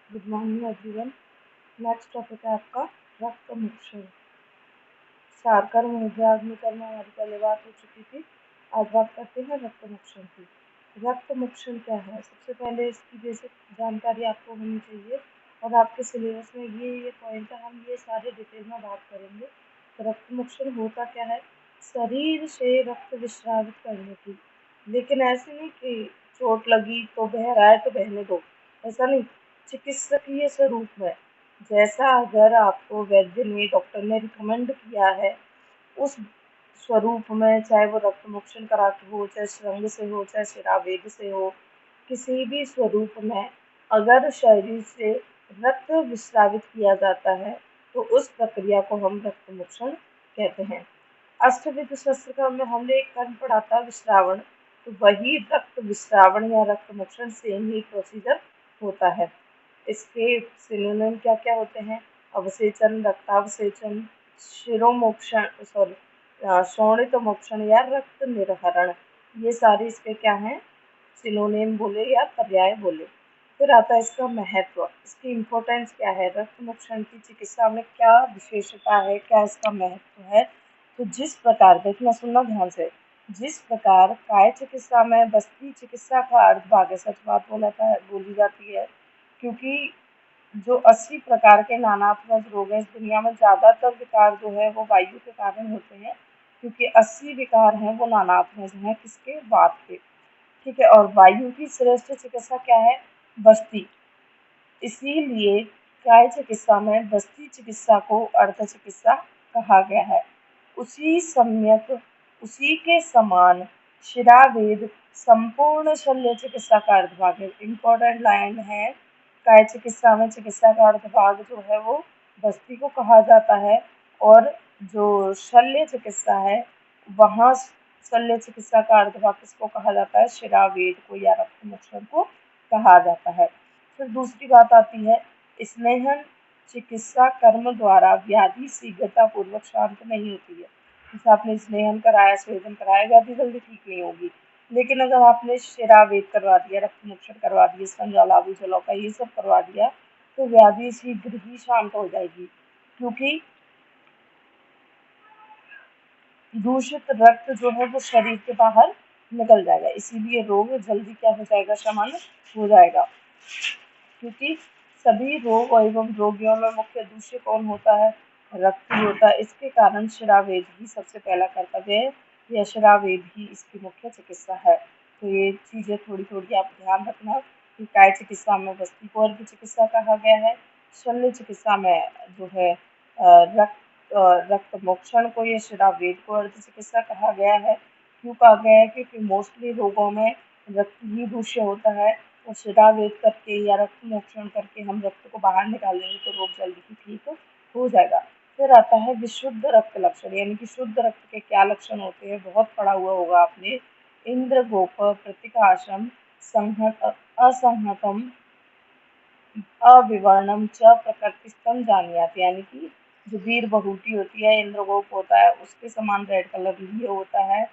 Good morning everyone. Next topic है आपका रक्त मोक्षण। सारकर मुद्राग में करना हमारी पहले बात हो चुकी थी। आज बात करते हैं रक्त मोक्षण की। रक्त मोक्षण क्या है? सबसे पहले इसकी बेसिक जानकारी आपको होनी चाहिए और आपके सिलेबस में ये पॉइंट है, हम ये सारे डिटेल में बात करेंगे। तो रक्त मोक्षण होता क्या है? शरीर से रक्त विस्रावित करने की, लेकिन ऐसे नहीं कि चोट लगी तो बह रहा है तो बहने दो, ऐसा नहीं। चिकित्सकीय स्वरूप में, जैसा अगर आपको वैद्य ने डॉक्टर ने रिकमेंड किया है उस स्वरूप में, चाहे वो रक्त मोक्षण करा के हो, चाहे श्रृंग से हो, चाहे शिरावेद से हो, किसी भी स्वरूप में अगर शरीर से रक्त विस्रावित किया जाता है तो उस प्रक्रिया को हम रक्त मोक्षण कहते हैं। अष्टविध शस्त्र में हमने एक कर्म पढ़ा था विस्रावण, तो वही रक्त विस्रावण या रक्त मोक्षण सेम ही प्रोसीजर होता है। इसके सिनोनिम क्या क्या होते हैं? अवसेचन, रक्तावसेचन, शिरोमोक्षण, सॉरी शोणित मोक्षण या रक्त निर्हरण, ये सारे इसके क्या हैं? सिनोनिम बोले या पर्याय बोले। फिर आता है इसका महत्व, इसकी इम्पोर्टेंस क्या है, रक्त मोक्षण की चिकित्सा में क्या विशेषता है, क्या इसका महत्व है। तो जिस प्रकार, देखना सुनना ध्यान से, जिस प्रकार काय चिकित्सा में बस्ती चिकित्सा का अर्थ भाग्य सच बात बोली जाती है, क्योंकि जो 80 प्रकार के नानात्मक रोग हैं इस दुनिया में, ज़्यादातर विकार जो है वो वायु के कारण होते हैं, क्योंकि 80 विकार हैं वो नानात्मक हैं, किसके? वात के। ठीक है, और वायु की श्रेष्ठ चिकित्सा क्या है? बस्ती। इसीलिए काय चिकित्सा में बस्ती चिकित्सा को अर्ध चिकित्सा कहा गया है। उसी सम्यक, उसी के समान शिरावेद संपूर्ण शल्य चिकित्सा का अर्धभाग है। इम्पोर्टेंट लाइन है, काय चिकित्सा में चिकित्सा का अर्धभाग जो है वो बस्ती को कहा जाता है, और जो शल्य चिकित्सा है वहाँ शल्य चिकित्सा का अर्धभाग किसको कहा जाता है? शिरावेद को या रक्त मोक्षण को कहा जाता है। फिर दूसरी बात आती है, स्नेहन चिकित्सा कर्म द्वारा व्याधि शीघ्रता पूर्वक शांत नहीं होती है। जैसे आपने स्नेहन कराया, स्वेदन कराया, व्याधि जल्दी ठीक नहीं होगी। लेकिन अगर आपने शिरावेद करवा दिया, रक्त मोक्षण करवा दिया, संजालाभि जलौ का ये सब करवा दिया, तो व्याधि शीघ्र ही शांत हो जाएगी, क्योंकि दूषित रक्त जो है वो शरीर के बाहर निकल जाएगा, इसीलिए रोग जल्दी क्या हो जाएगा? शमन हो जाएगा। क्योंकि सभी रोग एवं रोगियों में मुख्य दूष्य कौन होता है? रक्त ही होता है। इसके कारण शिरावेद ही सबसे पहला कर्तव्य है, या शिरावेद ही इसकी मुख्य चिकित्सा है। तो ये चीज़ें थोड़ी थोड़ी आप ध्यान रखना कि काय चिकित्सा में बस्ती को अर्ध चिकित्सा कहा गया है, शल्य चिकित्सा में जो है रक्त मोक्षण को या शिरावेद को अर्ध चिकित्सा कहा गया है। क्यों कहा गया है? क्योंकि मोस्टली रोगों में रक्त ही दूष्य होता है, और शिरावेद करके या रक्त मोक्षण करके हम रक्त को बाहर निकालेंगे तो रोग जल्दी ही ठीक हो जाएगा। फिर आता है विशुद्ध रक्त लक्षण, यानी कि शुद्ध रक्त के क्या लक्षण होते हैं? बहुत पढ़ा हुआ होगा आपने। इंद्र गोप प्रतिकाशम संहत असंहतम अविवर्णम च प्रकृतिस्थम जानियात, यानी कि जो वीर बहुटी होती है, इंद्रगोप होता है, उसके समान रेड कलर लिए होता है।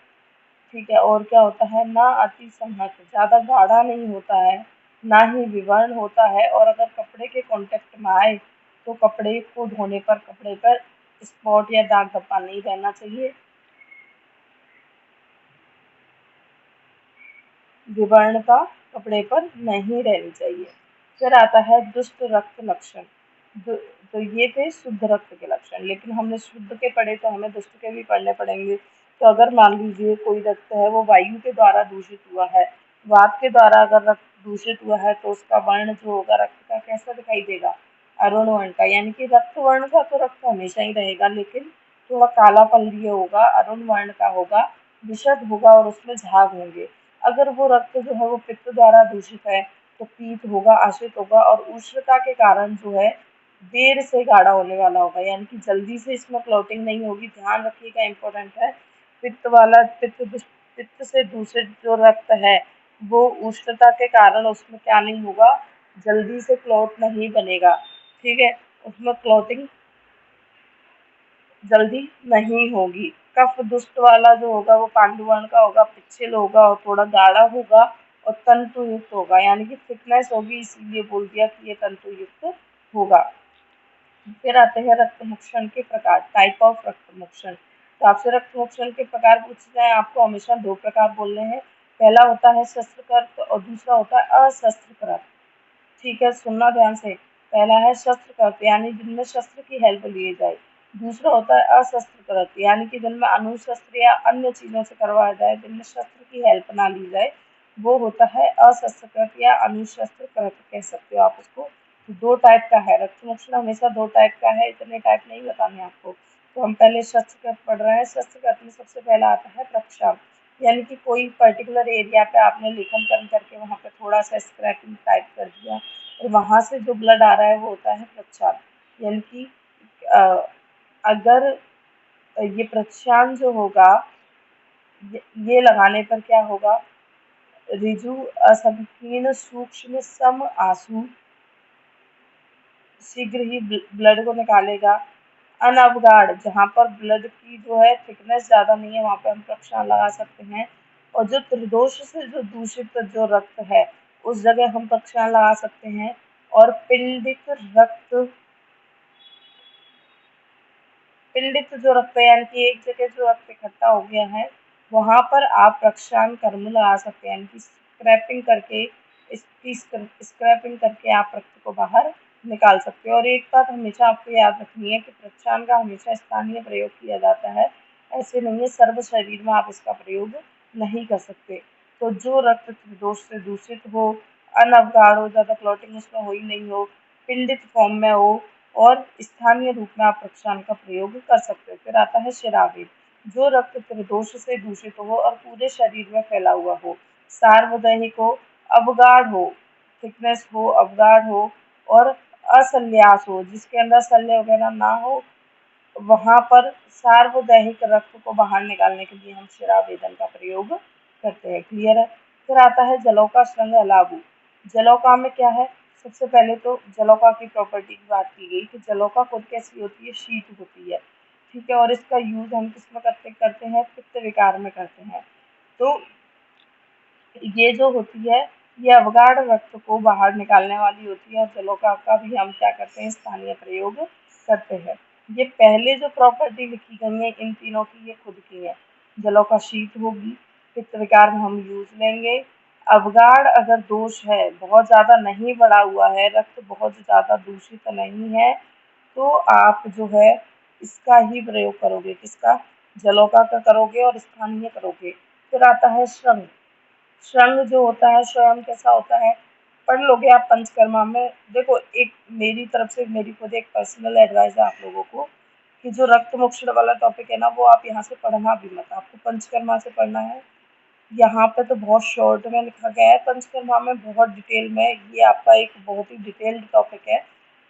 ठीक है, और क्या होता है? ना अति संहत, ज़्यादा गाढ़ा नहीं होता है, ना ही विवर्ण होता है, और अगर कपड़े के कांटेक्ट में आए तो कपड़े को धोने पर कपड़े पर स्पॉट या दाग धब्बा नहीं रहना चाहिए। विवर्णता कपड़े पर नहीं रहनी चाहिए। फिर आता है दुष्ट रक्त लक्षण। तो ये थे शुद्ध रक्त के लक्षण, लेकिन हमने शुद्ध के पढ़े तो हमें दुष्ट के भी पढ़ने पड़ेंगे। तो अगर मान लीजिए कोई रक्त है वो वायु के द्वारा दूषित हुआ है, वात के द्वारा अगर रक्त दूषित हुआ है, तो उसका वर्ण जो होगा रक्त का कैसा दिखाई देगा? अरुण वर्ण का, यानी कि रक्त वर्ण का तो रक्त हमेशा ही रहेगा, लेकिन थोड़ा काला पल्लीय होगा, अरुण वर्ण का होगा, विशद होगा और उसमें झाग होंगे। अगर वो रक्त जो है वो पित्त द्वारा दूषित है तो पीत होगा, आश्रित होगा, और उष्णता के कारण जो है देर से गाढ़ा होने वाला होगा, यानी कि जल्दी से इसमें क्लॉटिंग नहीं होगी। ध्यान रखिएगा, इम्पोर्टेंट है। पित्त से दूषित जो रक्त है वो उष्णता के कारण उसमें क्या नहीं होगा? जल्दी से क्लॉट नहीं बनेगा। ठीक है, उसमें क्लॉटिंग जल्दी नहीं होगी। कफ दुष्ट वाला जो होगा वो पांडु वर्ण का होगा, पिच्छिल होगा और थोड़ा गाढ़ा होगा, और तंतु युक्त होगा, यानी कि थिकनेस होगी, इसीलिए बोल दिया कि ये तंतु युक्त होगा। फिर आते हैं रक्त मोक्षण के प्रकार, टाइप ऑफ रक्त मोक्षण। तो आपसे रक्त मोक्षण के प्रकार पूछे जाए, आपको हमेशा दो प्रकार बोलने हैं। पहला होता है शस्त्रकृत और दूसरा होता है अशस्त्रकृत। ठीक है, सुनना ध्यान से। पहला है शस्त्रकृत, यानी जिनमें शस्त्र की हेल्प ली जाए। दूसरा होता है अशस्त्रकृत, यानी कि जिनमें अणुशस्त्र या अन्य चीजों से करवाया जाए, जिनमें शस्त्र की हेल्प ना ली जाए, वो होता है अशस्त्रकृत या अणुशस्त्रकृत कह सकते हो आप उसको। तो दो टाइप का है रक्त मोक्षण, हमेशा दो टाइप का है, इतने टाइप नहीं बताने आपको। तो हम पहले शस्त्रकृत पढ़ रहे हैं। शस्त्रकृत में सबसे पहला आता है प्रक्षाल, यानी कि कोई पर्टिकुलर एरिया पे आपने लेखन करके वहाँ पे थोड़ा सा स्क्रैपिंग टाइप कर दिया और वहाँ से जो ब्लड आ रहा है वो होता है प्रक्षाल। यानी कि अ, अगर ये प्रक्षाल जो होगा, ये लगाने पर क्या होगा, ऋजु असंकीर्ण सूक्ष्म सम आंसू शीघ्र ही ब्लड को निकालेगा। अनअवगाढ़, जहाँ पर ब्लड की जो है थिकनेस ज़्यादा नहीं है, वहाँ पे हम प्रक्षाल लगा सकते हैं। और जो त्रिदोष से जो दूषित जो रक्त है, उस जगह हम प्रक्षाल लगा सकते हैं। और पिंडित जो रक्त है, यानी कि एक जगह जो रक्त इकट्ठा हो गया है, वहाँ पर आप प्रक्षाल कर्म लगा सकते हैं, यानी कि स्क्रैपिंग करके, इसकी स्क्रैपिंग करके आप रक्त को बाहर निकाल सकते हैं। और एक बात हमेशा आपको याद रखनी है कि प्रक्षाल का हमेशा स्थानीय प्रयोग किया जाता है, ऐसे नहीं है सर्व शरीर में आप इसका प्रयोग नहीं कर सकते। तो जो रक्त त्रिदोष से दूषित हो, अनअवगाढ़ हो, ज़्यादा क्लॉटिंग उसमें हो ही नहीं हो, पिंडित फॉर्म में हो, और स्थानीय रूप में आप प्रक्षाल का प्रयोग कर सकते हो। फिर आता है शिरावेद, जो रक्त त्रिदोष से दूषित हो और पूरे शरीर में फैला हुआ हो, सार्वदैहिक हो, अवगाढ़ हो, थिकनेस हो, अवगाढ़ हो, और असल्यास हो, जिसके अंदर शल्य वगैरह ना हो, वहाँ पर सार्वदैहिक रक्त को बाहर निकालने के लिए हम शिरावेदन का प्रयोग करते हैं। क्लियर है। फिर आता है जलौका श्रृंग अलाबू। जलौका में क्या है, सबसे पहले तो जलौका की प्रॉपर्टी की बात की गई कि जलौका खुद कैसी होती है, शीत होती है। ठीक है, और इसका यूज हम किस में करते हैं, पित्त विकार में करते हैं। तो ये जो होती है, ये अवगाढ़ रक्त को बाहर निकालने वाली होती है, और जलौका का भी हम क्या करते हैं, स्थानीय प्रयोग करते हैं। ये पहले जो प्रॉपर्टी लिखी गई है इन तीनों की, ये खुद की है। जलौका शीत होगी, पित्त विकार में हम यूज लेंगे। अवगाढ़ अगर दोष है, बहुत ज़्यादा नहीं बढ़ा हुआ है, रक्त बहुत ज़्यादा दूषित नहीं है, तो आप जो है इसका ही प्रयोग करोगे, किसका, जलौका का करोगे और स्थानीय करोगे। फिर आता है श्रृंग। श्रृंग जो होता है, स्वयं कैसा होता है, पढ़ लोगे आप पंचकर्मा में। देखो, एक मेरी तरफ से, मेरी खुद एक पर्सनल एडवाइस है आप लोगों को, कि जो रक्त मोक्षण वाला टॉपिक है ना, वो आप यहाँ से पढ़ना भी मत, आपको पंचकर्मा से पढ़ना है। यहाँ पे तो बहुत शॉर्ट में लिखा गया है, पंचकर्मा में बहुत डिटेल में, ये आपका एक बहुत ही डिटेल्ड टॉपिक है।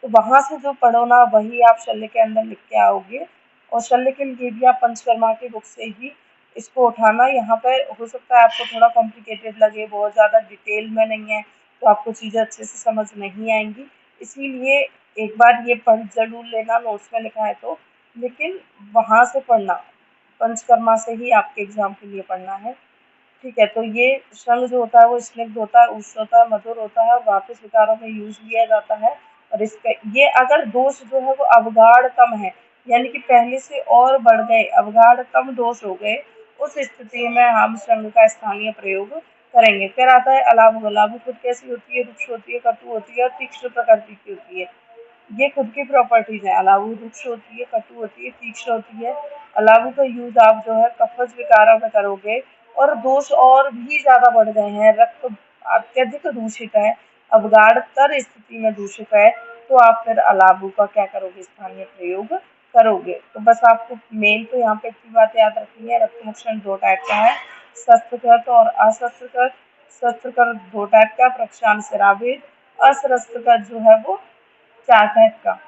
तो वहाँ से जो पढ़ो ना, वही आप शल्य के अंदर लिख के आओगे। और शल्य के लिए भी आप पंचकर्मा की बुक से ही इसको उठाना। यहाँ पे हो सकता है आपको थोड़ा कॉम्प्लिकेटेड लगे, बहुत ज़्यादा डिटेल में नहीं है, तो आपको चीज़ें अच्छे से समझ नहीं आएंगी। इसीलिए एक बार ये पढ़ जरूर लेना, नोट्स में लिखा है तो, लेकिन वहाँ से पढ़ना, पंचकर्मा से ही आपके एग्जाम के लिए पढ़ना है। ठीक है, तो ये श्रृंग जो होता है वो स्निग्ध होता है, उष्ण होता है, मधुर होता है, और वापस विकारों में यूज लिया जाता है। और इसका ये अगर दोष जो है वो अवगाढ़ कम है, यानी कि पहले से और बढ़ गए, अवगाढ़ कम दोष हो गए, उस स्थिति में हम श्रृंग का स्थानीय प्रयोग करेंगे। फिर आता है अलाबू। अलाबू खुद कैसी होती है, रुक्ष होती है, कटु होती है, और तीक्ष्ण प्रकृति की होती है। ये खुद की प्रॉपर्टीज है। अलाबू रुक्ष होती है, कटु होती है, तीक्ष्ण होती है। अलाबू का यूज आप जो है कफज विकारों में करोगे, और दोष और भी ज्यादा बढ़ गए हैं, रक्त अत्यधिक दूषित है, अवगाढ़तर स्थिति में दूषित है, तो आप फिर अलाबू का क्या करोगे, स्थानीय प्रयोग करोगे। तो बस आपको मेन तो यहाँ पे इतनी बात याद रखनी है, रक्त मोक्षण दो टाइप का है, शस्त्रकृत और अशस्त्रकृत। शस्त्रकृत दो टाइप का, प्रक्षाल शिरावेद। अशस्त्रकृत जो है वो चार टाइप का।